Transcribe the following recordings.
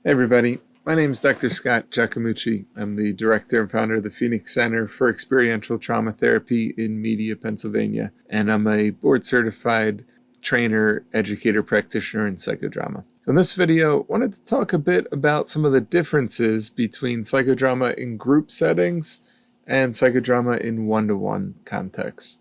Hey everybody, my name is Dr. Scott Giacomucci. I'm the director and founder of the Phoenix Center for Experiential Trauma Therapy in Media, Pennsylvania, and I'm a board-certified trainer, educator, practitioner in psychodrama. So in this video, I wanted to talk a bit about some of the differences between psychodrama in group settings and psychodrama in one-to-one contexts.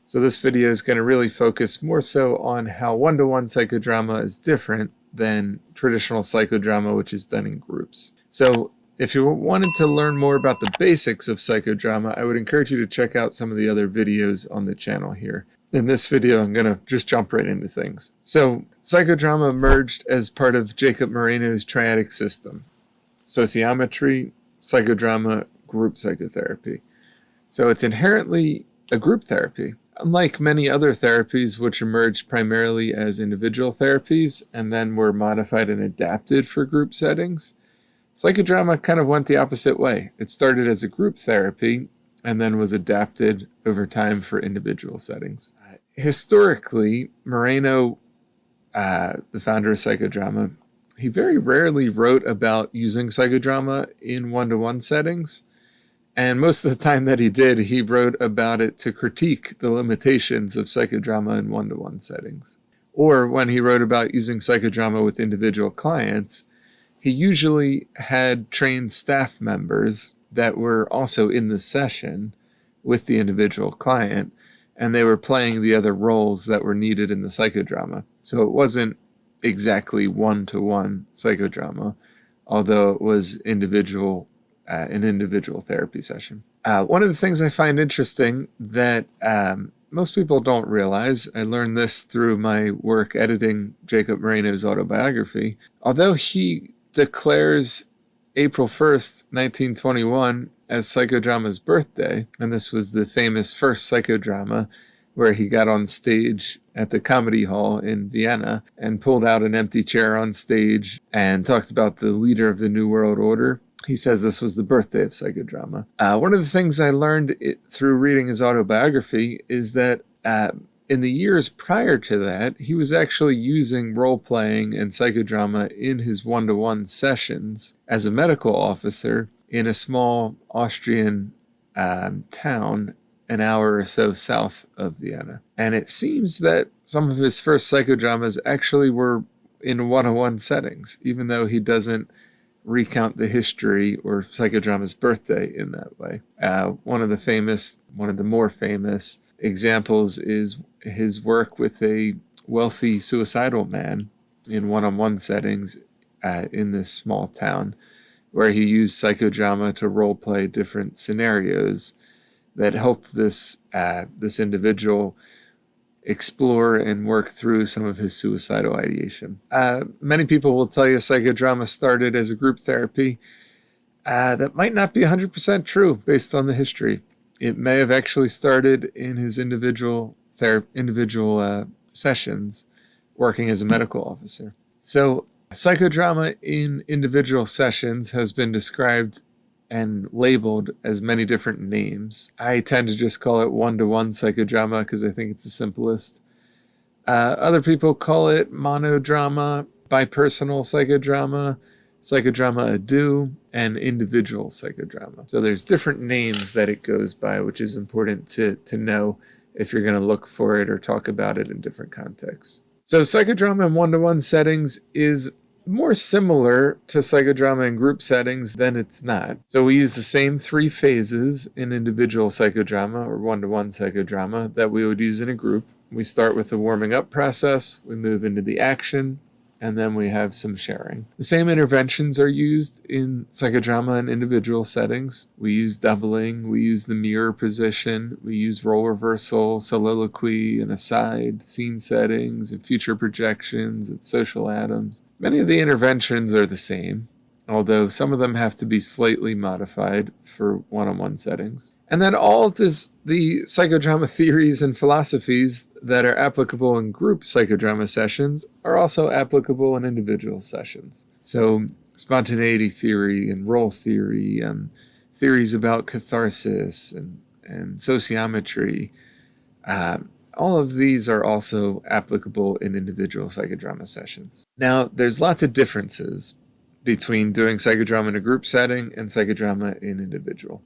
So this video is going to really focus more so on how one-to-one psychodrama is different than traditional psychodrama, which is done in groups. So if you wanted to learn more about the basics of psychodrama, I would encourage you to check out some of the other videos on the channel here. In this video, I'm going to just jump right into things. So psychodrama emerged as part of Jacob Moreno's triadic system: sociometry, psychodrama, group psychotherapy. So it's inherently a group therapy. Unlike many other therapies which emerged primarily as individual therapies and then were modified and adapted for group settings, psychodrama kind of went the opposite way. It started as a group therapy and then was adapted over time for individual settings. Historically, Moreno, the founder of psychodrama, he very rarely wrote about using psychodrama in one-to-one settings. And most of the time that he did, he wrote about it to critique the limitations of psychodrama in one-to-one settings. Or when he wrote about using psychodrama with individual clients, he usually had trained staff members that were also in the session with the individual client, and they were playing the other roles that were needed in the psychodrama. So it wasn't exactly one-to-one psychodrama, although it was an individual therapy session. One of the things I find interesting that most people don't realize, I learned this through my work editing Jacob Moreno's autobiography, although he declares April 1st, 1921 as psychodrama's birthday, and this was the famous first psychodrama where he got on stage at the Comedy Hall in Vienna and pulled out an empty chair on stage and talked about the leader of the New World Order. He says this was the birthday of psychodrama. One of the things I learned through reading his autobiography is that in the years prior to that, he was actually using role-playing and psychodrama in his one-to-one sessions as a medical officer in a small Austrian town an hour or so south of Vienna. And it seems that some of his first psychodramas actually were in one-on-one settings, even though he doesn't recount the history or psychodrama's birthday in that way. One of the more famous examples is his work with a wealthy suicidal man in one-on-one settings in this small town, where he used psychodrama to role-play different scenarios that helped this individual explore and work through some of his suicidal ideation. Many people will tell you psychodrama started as a group therapy. That might not be 100% true based on the history. It may have actually started in his individual sessions working as a medical officer. So psychodrama in individual sessions has been described and labeled as many different names. I tend to just call it one-to-one psychodrama because I think it's the simplest. Other people call it monodrama, bipersonal psychodrama, psychodrama ado, and individual psychodrama. So there's different names that it goes by, which is important to know if you're going to look for it or talk about it in different contexts. So psychodrama in one-to-one settings is more similar to psychodrama in group settings than it's not. So we use the same 3 phases in individual psychodrama or one-to-one psychodrama that we would use in a group. We start with the warming up process, we move into the action, and then we have some sharing. The same interventions are used in psychodrama in individual settings. We use doubling, we use the mirror position, we use role reversal, soliloquy, and aside, scene settings, and future projections, and social atoms. Many of the interventions are the same, although some of them have to be slightly modified for one-on-one settings. And then all of the psychodrama theories and philosophies that are applicable in group psychodrama sessions are also applicable in individual sessions. So spontaneity theory and role theory and theories about catharsis and sociometry. All of these are also applicable in individual psychodrama sessions. Now, there's lots of differences between doing psychodrama in a group setting and psychodrama in individual.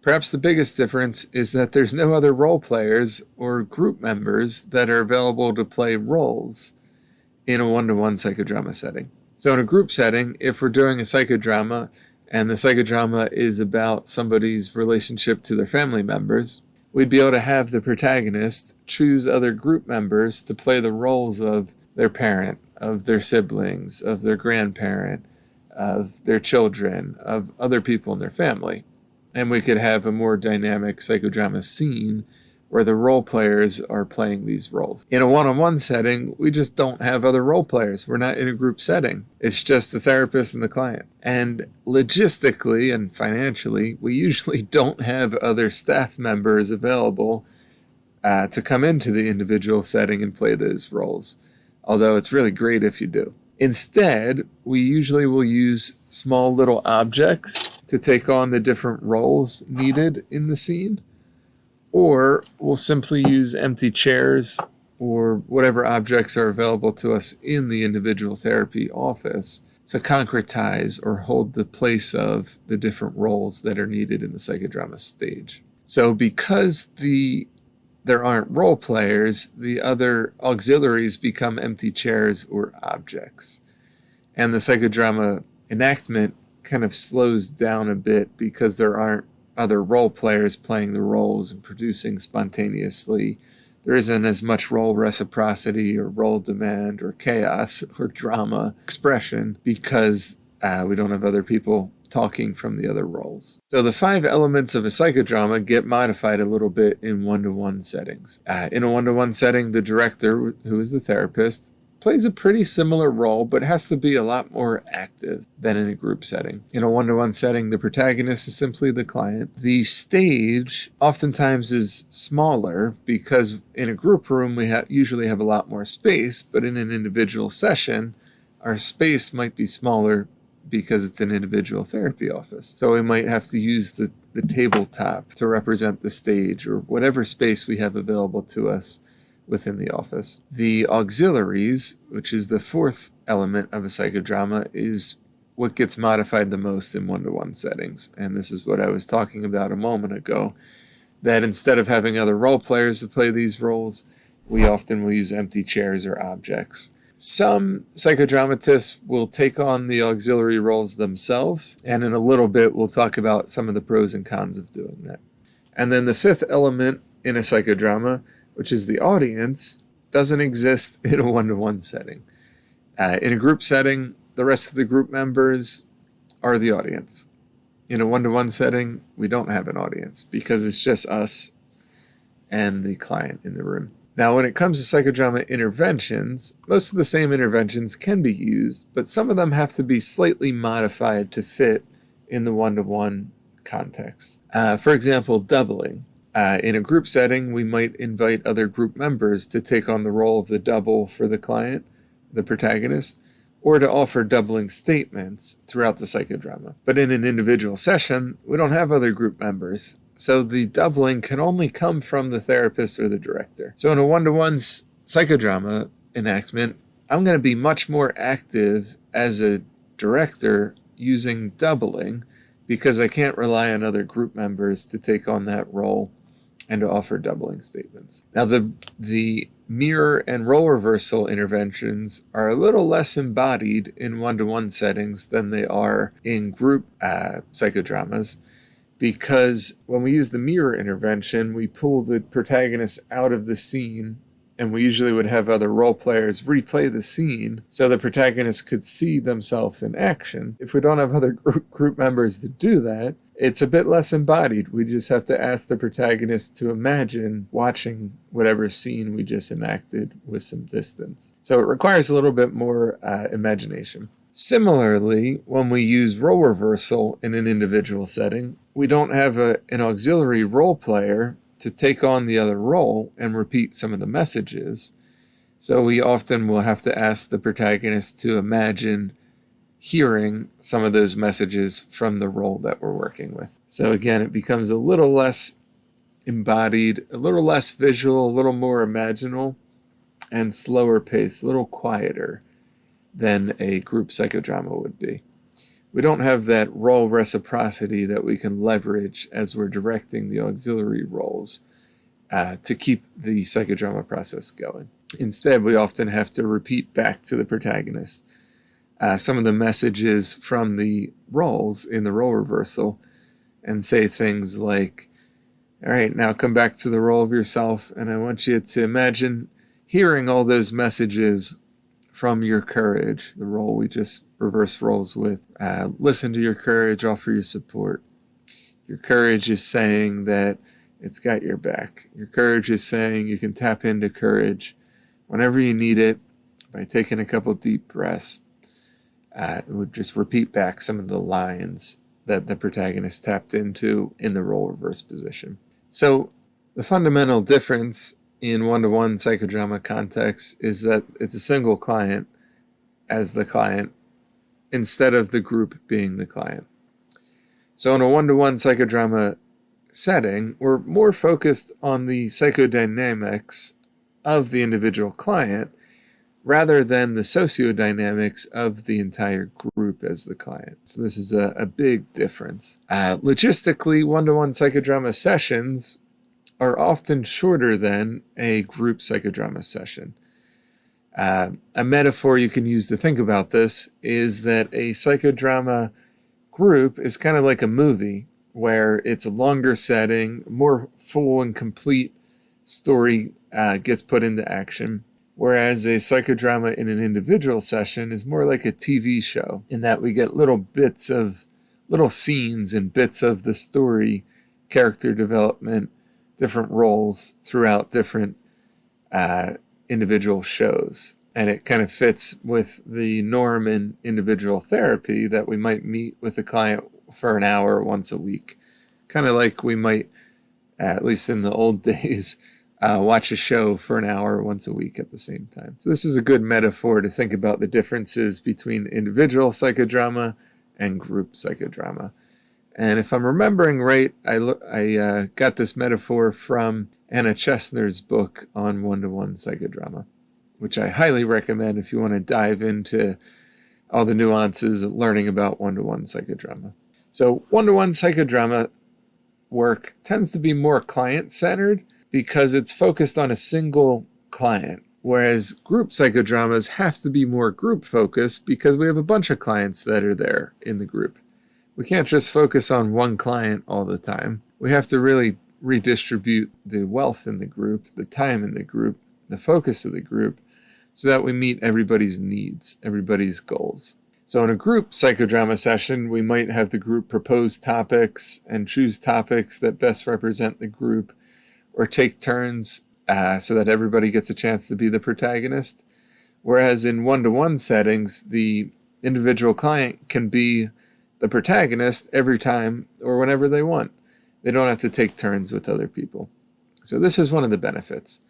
Perhaps the biggest difference is that there's no other role players or group members that are available to play roles in a one-to-one psychodrama setting. So in a group setting, if we're doing a psychodrama and the psychodrama is about somebody's relationship to their family members, we'd be able to have the protagonist choose other group members to play the roles of their parent, of their siblings, of their grandparent, of their children, of other people in their family. And we could have a more dynamic psychodrama scene where the role players are playing these roles. In a one-on-one setting, we just don't have other role players. We're not in a group setting. It's just the therapist and the client. And logistically and financially, we usually don't have other staff members available to come into the individual setting and play those roles, although it's really great if you do. Instead, we usually will use small little objects to take on the different roles needed in the scene, or we'll simply use empty chairs or whatever objects are available to us in the individual therapy office to concretize or hold the place of the different roles that are needed in the psychodrama stage. So because there aren't role players, the other auxiliaries become empty chairs or objects. And the psychodrama enactment kind of slows down a bit because there aren't other role players playing the roles and producing spontaneously. There isn't as much role reciprocity or role demand or chaos or drama expression because we don't have other people talking from the other roles. So the 5 elements of a psychodrama get modified a little bit in one-to-one settings. In a one-to-one setting, the director, who is the therapist, plays a pretty similar role, but has to be a lot more active than in a group setting. In a one-to-one setting, the protagonist is simply the client. The stage oftentimes is smaller because in a group room, we usually have a lot more space, but in an individual session, our space might be smaller because it's an individual therapy office. So we might have to use the tabletop to represent the stage or whatever space we have available to us within the office. The auxiliaries, which is the 4th element of a psychodrama, is what gets modified the most in one-to-one settings. And this is what I was talking about a moment ago, that instead of having other role players to play these roles, we often will use empty chairs or objects. Some psychodramatists will take on the auxiliary roles themselves, and in a little bit we'll talk about some of the pros and cons of doing that. And then the 5th element in a psychodrama, which is the audience, doesn't exist in a one-to-one setting. In a group setting, the rest of the group members are the audience. In a one-to-one setting, we don't have an audience because it's just us and the client in the room. Now, when it comes to psychodrama interventions, most of the same interventions can be used, but some of them have to be slightly modified to fit in the one-to-one context. For example, doubling. In a group setting, we might invite other group members to take on the role of the double for the client, the protagonist, or to offer doubling statements throughout the psychodrama. But in an individual session, we don't have other group members, so the doubling can only come from the therapist or the director. So in a one-to-one psychodrama enactment, I'm going to be much more active as a director using doubling because I can't rely on other group members to take on that role and to offer doubling statements. Now, the mirror and role reversal interventions are a little less embodied in one-to-one settings than they are in group psychodramas, because when we use the mirror intervention, we pull the protagonist out of the scene, and we usually would have other role players replay the scene so the protagonist could see themselves in action. If we don't have other group members to do that, it's a bit less embodied. We just have to ask the protagonist to imagine watching whatever scene we just enacted with some distance. So it requires a little bit more imagination. Similarly, when we use role reversal in an individual setting, we don't have an auxiliary role player to take on the other role and repeat some of the messages. So we often will have to ask the protagonist to imagine hearing some of those messages from the role that we're working with. So again, it becomes a little less embodied, a little less visual, a little more imaginal, and slower paced, a little quieter than a group psychodrama would be. We don't have that role reciprocity that we can leverage as we're directing the auxiliary roles to keep the psychodrama process going. Instead, we often have to repeat back to the protagonist some of the messages from the roles in the role reversal and say things like, all right, now come back to the role of yourself, and I want you to imagine hearing all those messages from your courage, the role we just reverse roles with. Listen to your courage, offer your support. Your courage is saying that it's got your back. Your courage is saying you can tap into courage whenever you need it by taking a couple deep breaths. It would just repeat back some of the lines that the protagonist tapped into in the role reverse position. So the fundamental difference in one-to-one psychodrama context is that it's a single client as the client instead of the group being the client. So in a one-to-one psychodrama setting, we're more focused on the psychodynamics of the individual client rather than the sociodynamics of the entire group as the client. So this is a big difference. Logistically, one-to-one psychodrama sessions are often shorter than a group psychodrama session. A metaphor you can use to think about this is that a psychodrama group is kind of like a movie where it's a longer setting, more full and complete story gets put into action, whereas a psychodrama in an individual session is more like a TV show in that we get little scenes and bits of the story, character development, different roles throughout different individual shows. And it kind of fits with the norm in individual therapy that we might meet with a client for an hour once a week. Kind of like we might, at least in the old days, watch a show for an hour once a week at the same time. So this is a good metaphor to think about the differences between individual psychodrama and group psychodrama. And if I'm remembering right, I got this metaphor from Anna Chesner's book on one-to-one psychodrama, which I highly recommend if you want to dive into all the nuances of learning about one-to-one psychodrama. So one-to-one psychodrama work tends to be more client-centered because it's focused on a single client, whereas group psychodramas have to be more group-focused because we have a bunch of clients that are there in the group. We can't just focus on one client all the time. We have to really redistribute the wealth in the group, the time in the group, the focus of the group, so that we meet everybody's needs, everybody's goals. So in a group psychodrama session, we might have the group propose topics and choose topics that best represent the group, or take turns so that everybody gets a chance to be the protagonist. Whereas in one-to-one settings, the individual client can be the protagonist every time or whenever they want. They don't have to take turns with other people. So this is one of the benefits.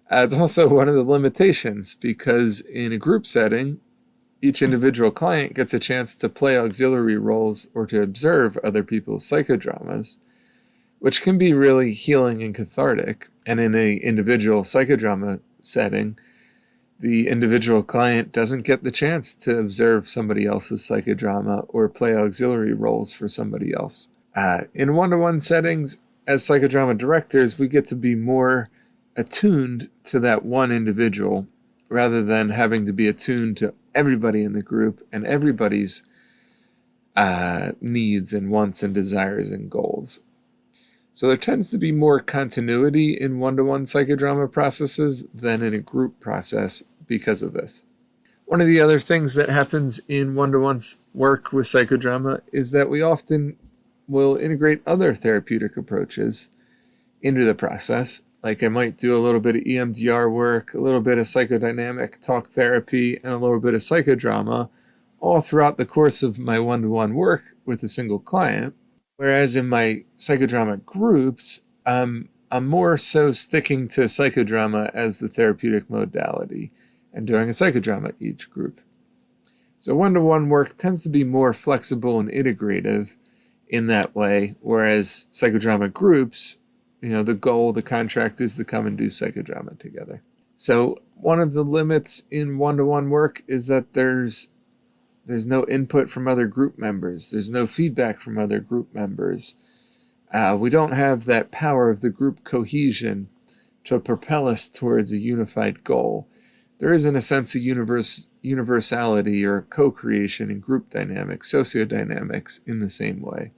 It's also one of the limitations because in a group setting, each individual client gets a chance to play auxiliary roles or to observe other people's psychodramas, which can be really healing and cathartic. And in an individual psychodrama setting, the individual client doesn't get the chance to observe somebody else's psychodrama or play auxiliary roles for somebody else. In one-to-one settings, as psychodrama directors, we get to be more attuned to that one individual rather than having to be attuned to everybody in the group and everybody's needs and wants and desires and goals. So there tends to be more continuity in one-to-one psychodrama processes than in a group process because of this. One of the other things that happens in one-to-one work with psychodrama is that we often will integrate other therapeutic approaches into the process. Like I might do a little bit of EMDR work, a little bit of psychodynamic talk therapy, and a little bit of psychodrama all throughout the course of my one-to-one work with a single client. Whereas in my psychodrama groups, I'm more so sticking to psychodrama as the therapeutic modality and doing a psychodrama each group. So one-to-one work tends to be more flexible and integrative in that way, whereas psychodrama groups, the goal, the contract is to come and do psychodrama together. So one of the limits in one-to-one work is that there's no input from other group members. There's no feedback from other group members. We don't have that power of the group cohesion to propel us towards a unified goal. There isn't a sense of universality or co-creation in group dynamics, sociodynamics in the same way.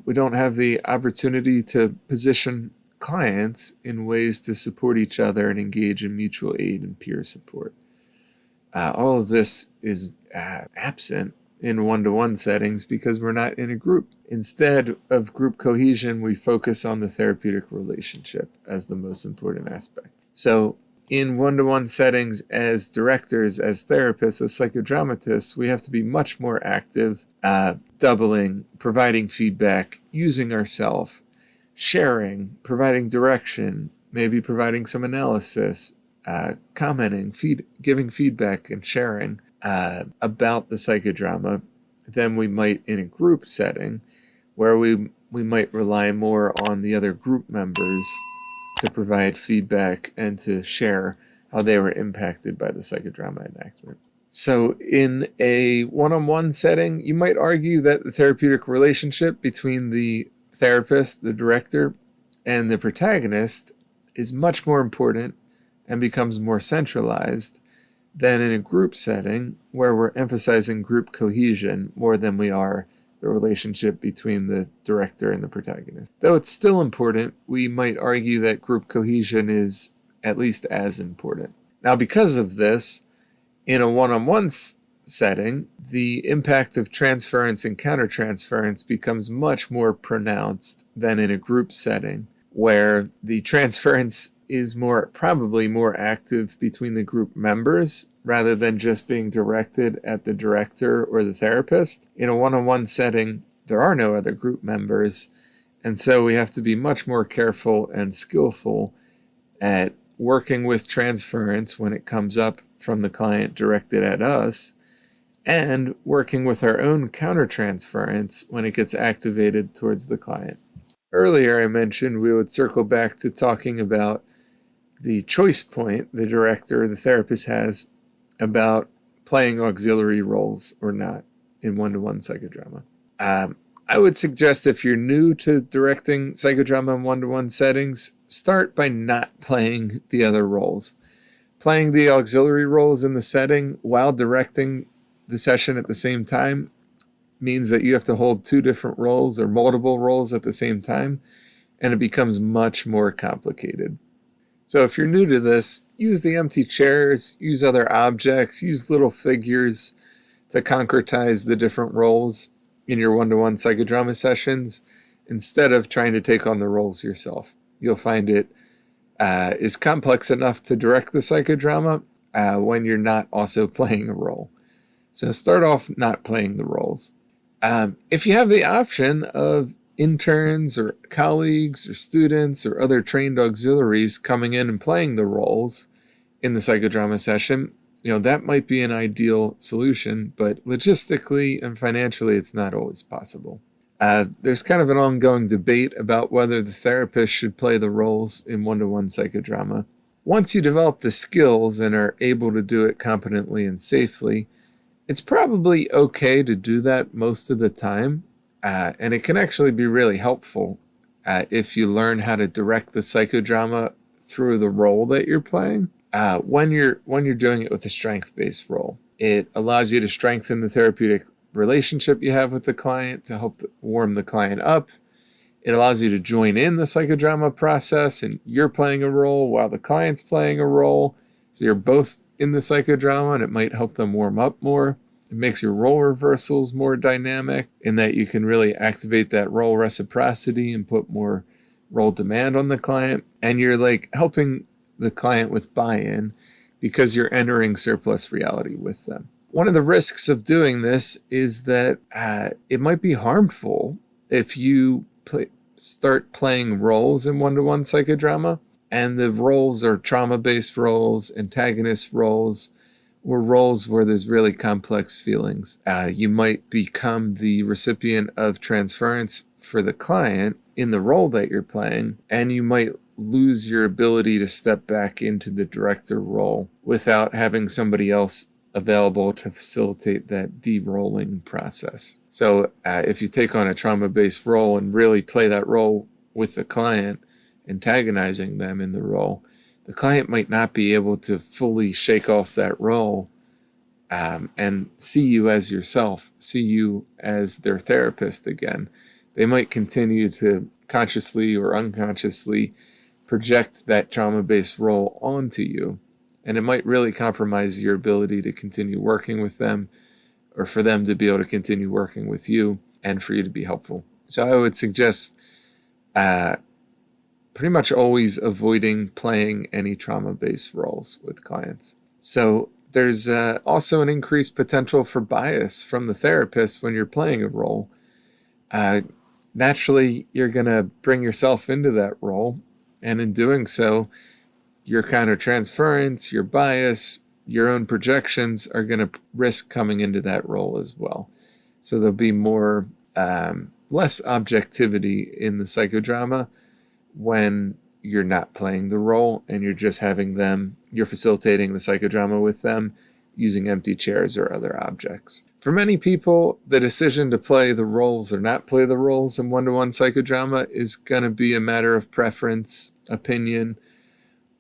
We don't have the opportunity to position clients in ways to support each other and engage in mutual aid and peer support. All of this is absent in one-to-one settings because we're not in a group. Instead of group cohesion, we focus on the therapeutic relationship as the most important aspect. So in one-to-one settings, as directors, as therapists, as psychodramatists, we have to be much more active, doubling, providing feedback, using ourselves, sharing, providing direction, maybe providing some analysis, commenting, giving feedback and sharing about the psychodrama than we might in a group setting where we might rely more on the other group members to provide feedback and to share how they were impacted by the psychodrama enactment. So in a one-on-one setting, you might argue that the therapeutic relationship between the therapist, the director, and the protagonist is much more important and becomes more centralized than in a group setting where we're emphasizing group cohesion more than we are the relationship between the director and the protagonist. Though it's still important, we might argue that group cohesion is at least as important. Now, because of this, in a one-on-one setting, the impact of transference and countertransference becomes much more pronounced than in a group setting, where the transference is probably more active between the group members rather than just being directed at the director or the therapist. In a one-on-one setting, there are no other group members, and so we have to be much more careful and skillful at working with transference when it comes up from the client directed at us, and working with our own countertransference when it gets activated towards the client. Earlier I mentioned we would circle back to talking about the choice point the director or the therapist has about playing auxiliary roles or not in one-to-one psychodrama. I would suggest if you're new to directing psychodrama in one-to-one settings, start by not playing the other roles. Playing the auxiliary roles in the setting while directing the session at the same time means that you have to hold two different roles or multiple roles at the same time, and it becomes much more complicated. So if you're new to this, use the empty chairs, use other objects, use little figures to concretize the different roles in your one-to-one psychodrama sessions instead of trying to take on the roles yourself. You'll find it is complex enough to direct the psychodrama when you're not also playing a role. So start off not playing the roles. If you have the option of interns or colleagues or students or other trained auxiliaries coming in and playing the roles in the psychodrama session, that might be an ideal solution, but logistically and financially, it's not always possible. There's kind of an ongoing debate about whether the therapist should play the roles in one-to-one psychodrama. Once you develop the skills and are able to do it competently and safely, it's probably okay to do that most of the time, and it can actually be really helpful if you learn how to direct the psychodrama through the role that you're playing. When you're doing it with a strength-based role, it allows you to strengthen the therapeutic relationship you have with the client to help warm the client up. It allows you to join in the psychodrama process, and you're playing a role while the client's playing a role. So you're both in the psychodrama, and it might help them warm up more. It makes your role reversals more dynamic in that you can really activate that role reciprocity and put more role demand on the client. And you're helping the client with buy-in because you're entering surplus reality with them. One of the risks of doing this is that it might be harmful if you start playing roles in one-to-one psychodrama, and the roles are trauma-based roles, antagonist roles, or roles where there's really complex feelings. You might become the recipient of transference for the client in the role that you're playing, and you might lose your ability to step back into the director role without having somebody else available to facilitate that de-rolling process. So if you take on a trauma-based role and really play that role with the client, antagonizing them in the role, the client might not be able to fully shake off that role and see you as yourself, see you as their therapist again. They might continue to consciously or unconsciously project that trauma-based role onto you, and it might really compromise your ability to continue working with them, or for them to be able to continue working with you, and for you to be helpful. So I would suggest pretty much always avoiding playing any trauma-based roles with clients. So there's also an increased potential for bias from the therapist when you're playing a role. Naturally, you're going to bring yourself into that role, and in doing so, your countertransference, your bias, your own projections are going to risk coming into that role as well. So there'll be more, less objectivity in the psychodrama when you're not playing the role and you're just having them, you're facilitating the psychodrama with them using empty chairs or other objects. For many people, the decision to play the roles or not play the roles in one-to-one psychodrama is going to be a matter of preference, opinion,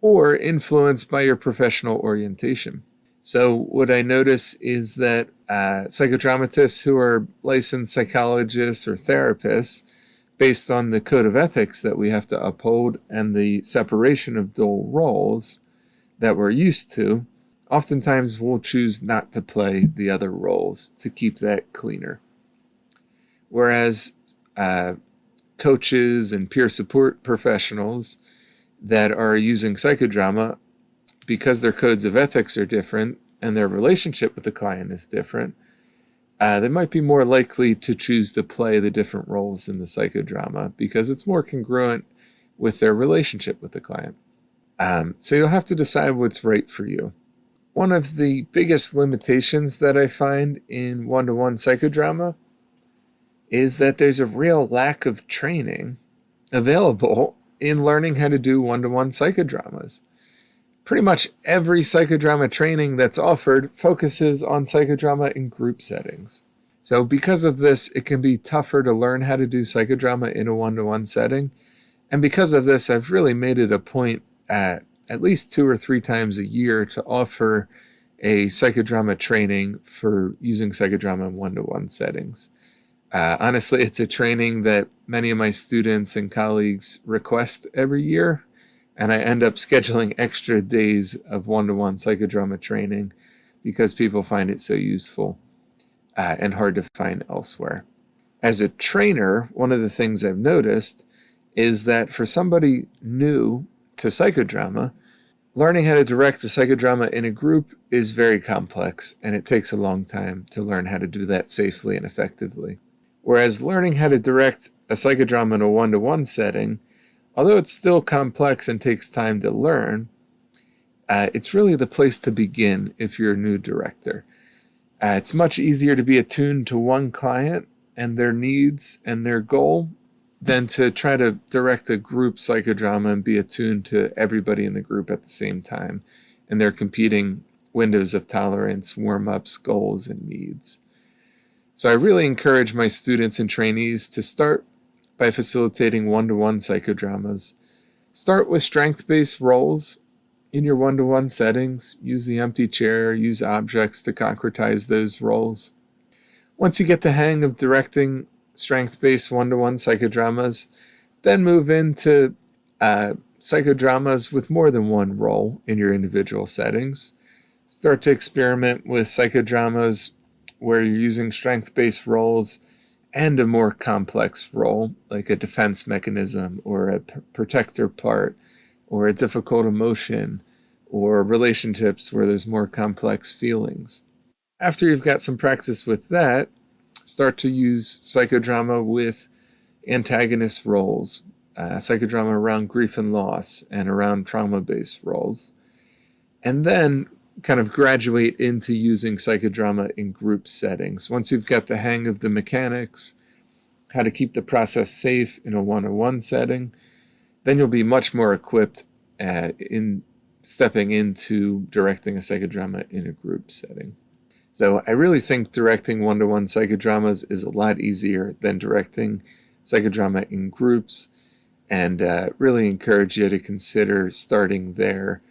or influenced by your professional orientation. So what I notice is that psychodramatists who are licensed psychologists or therapists, based on the code of ethics that we have to uphold and the separation of dual roles that we're used to, oftentimes we'll choose not to play the other roles to keep that cleaner. Whereas coaches and peer support professionals that are using psychodrama, because their codes of ethics are different and their relationship with the client is different, they might be more likely to choose to play the different roles in the psychodrama because it's more congruent with their relationship with the client. So you'll have to decide what's right for you. One of the biggest limitations that I find in one-to-one psychodrama is that there's a real lack of training available in learning how to do one-to-one psychodramas. Pretty much every psychodrama training that's offered focuses on psychodrama in group settings. So because of this, it can be tougher to learn how to do psychodrama in a one-to-one setting. And because of this, I've really made it a point at least 2 or 3 times a year to offer a psychodrama training for using psychodrama in one-to-one settings. Honestly, it's a training that many of my students and colleagues request every year, and I end up scheduling extra days of one-to-one psychodrama training because people find it so useful and hard to find elsewhere. As a trainer, one of the things I've noticed is that for somebody new to psychodrama, learning how to direct a psychodrama in a group is very complex, and it takes a long time to learn how to do that safely and effectively. Whereas learning how to direct a psychodrama in a one-to-one setting, although it's still complex and takes time to learn, it's really the place to begin if you're a new director. It's much easier to be attuned to one client and their needs and their goal than to try to direct a group psychodrama and be attuned to everybody in the group at the same time and their competing windows of tolerance, warm-ups, goals, and needs. So I really encourage my students and trainees to start by facilitating one-to-one psychodramas. Start with strength-based roles in your one-to-one settings. Use the empty chair, use objects to concretize those roles. Once you get the hang of directing strength-based one-to-one psychodramas, then move into psychodramas with more than one role in your individual settings. Start to experiment with psychodramas where you're using strength-based roles and a more complex role, like a defense mechanism or a protector part or a difficult emotion or relationships where there's more complex feelings. After you've got some practice with that, start to use psychodrama with antagonist roles, psychodrama around grief and loss and around trauma-based roles. And then kind of graduate into using psychodrama in group settings. Once you've got the hang of the mechanics, how to keep the process safe in a one-on-one setting, then you'll be much more equipped in stepping into directing a psychodrama in a group setting. So I really think directing one-to-one psychodramas is a lot easier than directing psychodrama in groups, and really encourage you to consider starting there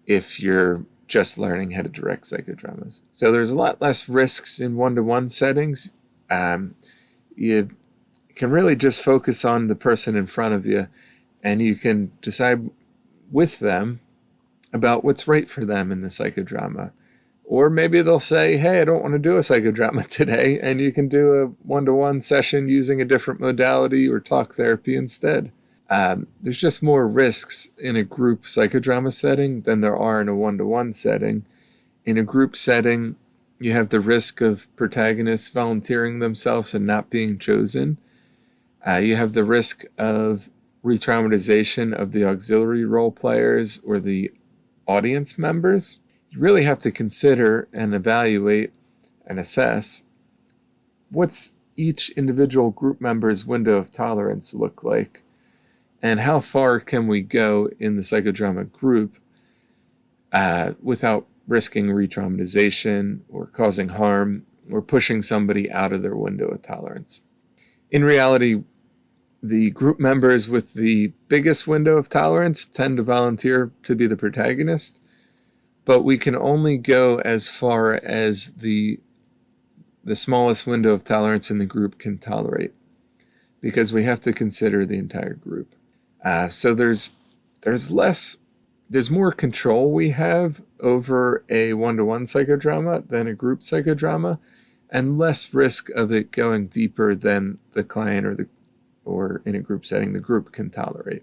if you're just learning how to direct psychodramas. So there's a lot less risks in one-to-one settings. You can really just focus on the person in front of you, and you can decide with them about what's right for them in the psychodrama. Or maybe they'll say, hey, I don't want to do a psychodrama today, and you can do a one-to-one session using a different modality or talk therapy instead. There's just more risks in a group psychodrama setting than there are in a one-to-one setting. In a group setting, you have the risk of protagonists volunteering themselves and not being chosen. You have the risk of re-traumatization of the auxiliary role players or the audience members. You really have to consider and evaluate and assess what's each individual group member's window of tolerance look like, and how far can we go in the psychodrama group without risking re-traumatization or causing harm or pushing somebody out of their window of tolerance. In reality, the group members with the biggest window of tolerance tend to volunteer to be the protagonist, but we can only go as far as the smallest window of tolerance in the group can tolerate, because we have to consider the entire group. So there's more control we have over a one-to-one psychodrama than a group psychodrama, and less risk of it going deeper than the client or in a group setting the group can tolerate.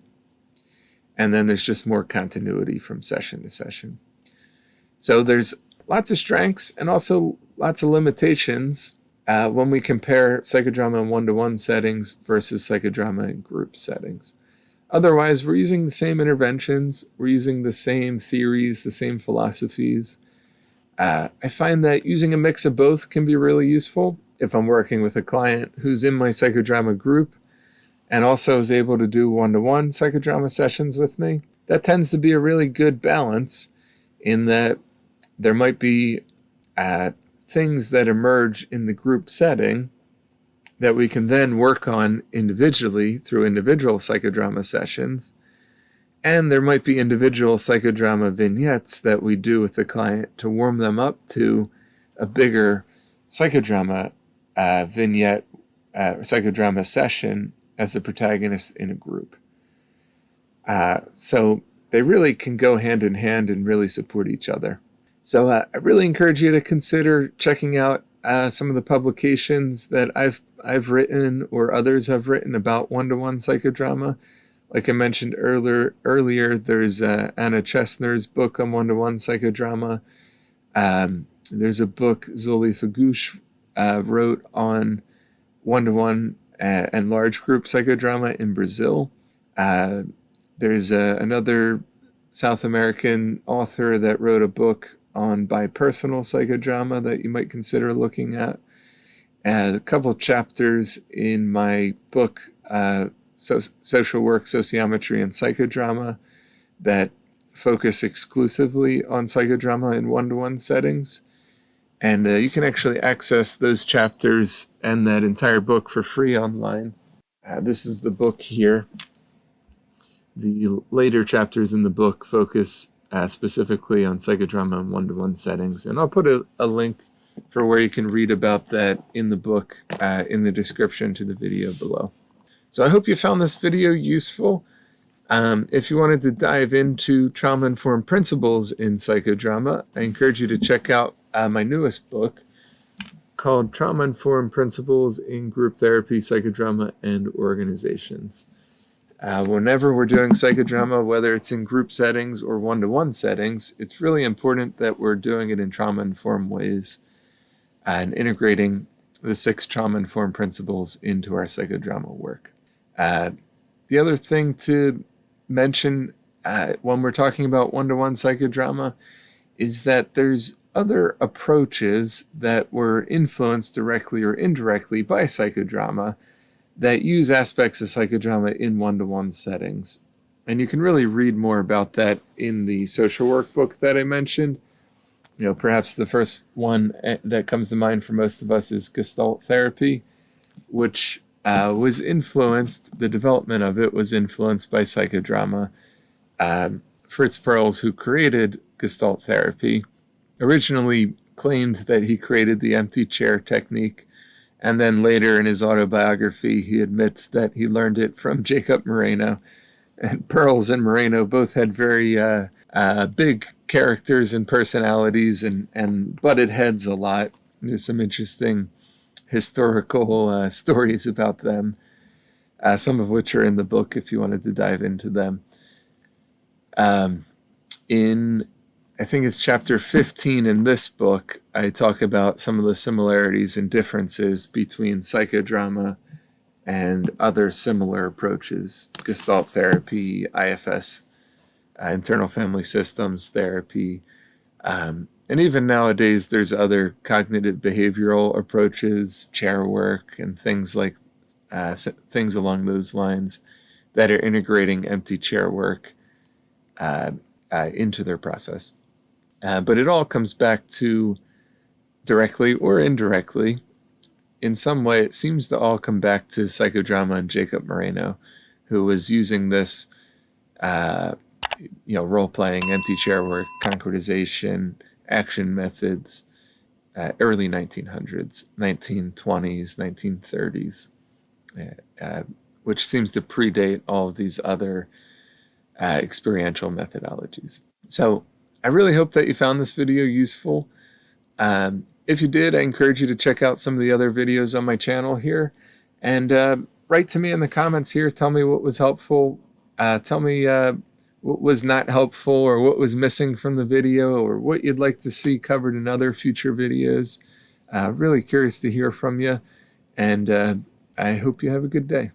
And then there's just more continuity from session to session. So there's lots of strengths and also lots of limitations when we compare psychodrama in one-to-one settings versus psychodrama in group settings. Otherwise, we're using the same interventions, we're using the same theories, the same philosophies. I find that using a mix of both can be really useful if I'm working with a client who's in my psychodrama group and also is able to do one-to-one psychodrama sessions with me. That tends to be a really good balance, in that there might be things that emerge in the group setting that we can then work on individually through individual psychodrama sessions. And there might be individual psychodrama vignettes that we do with the client to warm them up to a bigger psychodrama vignette, psychodrama session as the protagonist in a group. So they really can go hand in hand and really support each other. So I really encourage you to consider checking out some of the publications that I've written or others have written about one-to-one psychodrama. Like I mentioned earlier, there's Anna Chesner's book on one-to-one psychodrama. There's a book Zoli Fagouche wrote on one-to-one and large group psychodrama in Brazil. There's another South American author that wrote a book on bipersonal psychodrama that you might consider looking at. A couple of chapters in my book, Social Work, Sociometry, and Psychodrama, that focus exclusively on psychodrama in one-to-one settings. And you can actually access those chapters and that entire book for free online. This is the book here. The later chapters in the book focus specifically on psychodrama in one-to-one settings. And I'll put a link for where you can read about that in the book in the description to the video below. So I hope you found this video useful. If you wanted to dive into trauma-informed principles in psychodrama, I encourage you to check out my newest book called Trauma-Informed Principles in Group Therapy, Psychodrama, and Organizations. Whenever we're doing psychodrama, whether it's in group settings or one-to-one settings, it's really important that we're doing it in trauma-informed ways and integrating the 6 trauma-informed principles into our psychodrama work. The other thing to mention when we're talking about one-to-one psychodrama is that there's other approaches that were influenced directly or indirectly by psychodrama that use aspects of psychodrama in one-to-one settings. And you can really read more about that in the social work book that I mentioned. Perhaps the first one that comes to mind for most of us is Gestalt therapy, which was influenced, the development of it was influenced by psychodrama. Fritz Perls, who created Gestalt therapy, originally claimed that he created the empty chair technique, and then later in his autobiography, he admits that he learned it from Jacob Moreno. And Perls and Moreno both had very big characters and personalities and butted heads a lot. There's some interesting historical stories about them, some of which are in the book if you wanted to dive into them. In, I think it's chapter 15 in this book, I talk about some of the similarities and differences between psychodrama and other similar approaches, Gestalt therapy, IFS, internal family systems therapy, and even nowadays there's other cognitive behavioral approaches, chair work, and things along those lines that are integrating empty chair work into their process. But it all comes back to, directly or indirectly, in some way, it seems to all come back to psychodrama and Jacob Moreno, who was using this, role-playing, empty chair work, concretization, action methods, early 1900s, 1920s, 1930s, which seems to predate all of these other experiential methodologies. So I really hope that you found this video useful. If you did, I encourage you to check out some of the other videos on my channel here, and write to me in the comments here. Tell me what was helpful. Tell me what was not helpful, or what was missing from the video, or what you'd like to see covered in other future videos. Really curious to hear from you, and I hope you have a good day.